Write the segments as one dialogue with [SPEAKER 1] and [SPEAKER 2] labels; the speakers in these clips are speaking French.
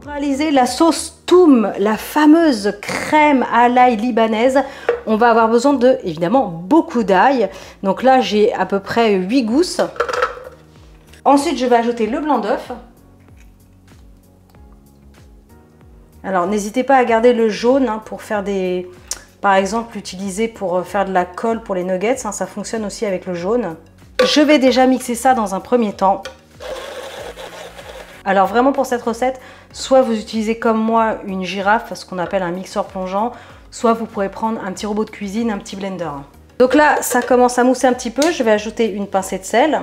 [SPEAKER 1] Pour réaliser la sauce Toum, la fameuse crème à l'ail libanaise, on va avoir besoin de, évidemment, beaucoup d'ail. Donc là, j'ai à peu près 8 gousses. Ensuite, je vais ajouter le blanc d'œuf. Alors, n'hésitez pas à garder le jaune hein, pour faire des... Par exemple, l'utiliser pour faire de la colle pour les nuggets. Hein, ça fonctionne aussi avec le jaune. Je vais déjà mixer ça dans un premier temps. Alors vraiment pour cette recette, soit vous utilisez comme moi une girafe, ce qu'on appelle un mixeur plongeant, soit vous pourrez prendre un petit robot de cuisine, un petit blender. Donc là, ça commence à mousser un petit peu, je vais ajouter une pincée de sel.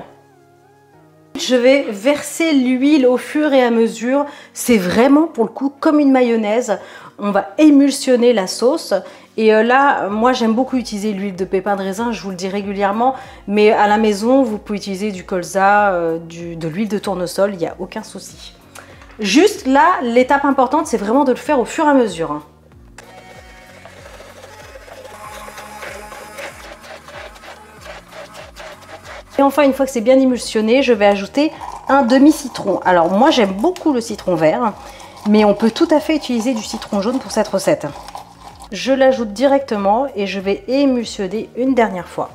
[SPEAKER 1] Je vais verser l'huile au fur et à mesure, c'est vraiment pour le coup comme une mayonnaise. On va émulsionner la sauce et là, moi j'aime beaucoup utiliser l'huile de pépins de raisin, je vous le dis régulièrement, mais à la maison, vous pouvez utiliser du colza, de l'huile de tournesol, il n'y a aucun souci. Juste là, l'étape importante, c'est vraiment de le faire au fur et à mesure. Et enfin, une fois que c'est bien émulsionné, je vais ajouter un demi-citron. Alors moi, j'aime beaucoup le citron vert, mais on peut tout à fait utiliser du citron jaune pour cette recette. Je l'ajoute directement et je vais émulsionner une dernière fois.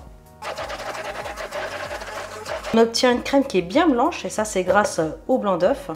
[SPEAKER 1] On obtient une crème qui est bien blanche et ça, c'est grâce au blanc d'œuf.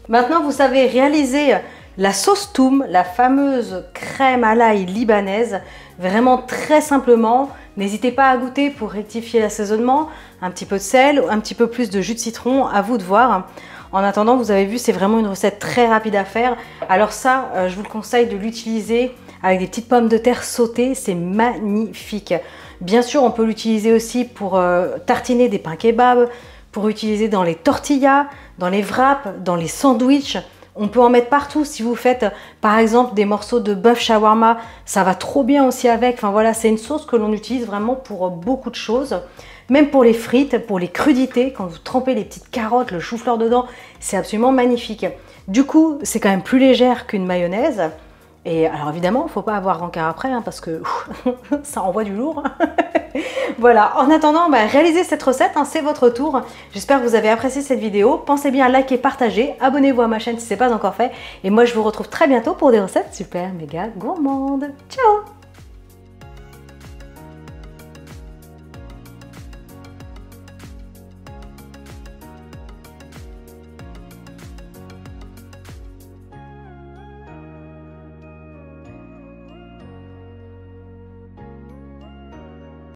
[SPEAKER 1] Maintenant, vous savez réaliser la sauce Toum, la fameuse crème à l'ail libanaise, vraiment très simplement. N'hésitez pas à goûter pour rectifier l'assaisonnement, un petit peu de sel, un petit peu plus de jus de citron, à vous de voir. En attendant, vous avez vu, c'est vraiment une recette très rapide à faire. Alors ça, je vous le conseille de l'utiliser avec des petites pommes de terre sautées, c'est magnifique. Bien sûr, on peut l'utiliser aussi pour tartiner des pains kebab, pour utiliser dans les tortillas, dans les wraps, dans les sandwichs. On peut en mettre partout. Si vous faites par exemple des morceaux de bœuf shawarma, ça va trop bien aussi avec. Enfin voilà, c'est une sauce que l'on utilise vraiment pour beaucoup de choses. Même pour les frites, pour les crudités, quand vous trempez les petites carottes, le chou-fleur dedans, c'est absolument magnifique. Du coup, c'est quand même plus légère qu'une mayonnaise. Et alors évidemment, il ne faut pas avoir rancœur après, hein, parce que ça envoie du lourd. Voilà, en attendant, réalisez cette recette, hein, c'est votre tour. J'espère que vous avez apprécié cette vidéo. Pensez bien à liker, partager, abonnez-vous à ma chaîne si ce n'est pas encore fait. Et moi, je vous retrouve très bientôt pour des recettes super méga gourmandes. Ciao!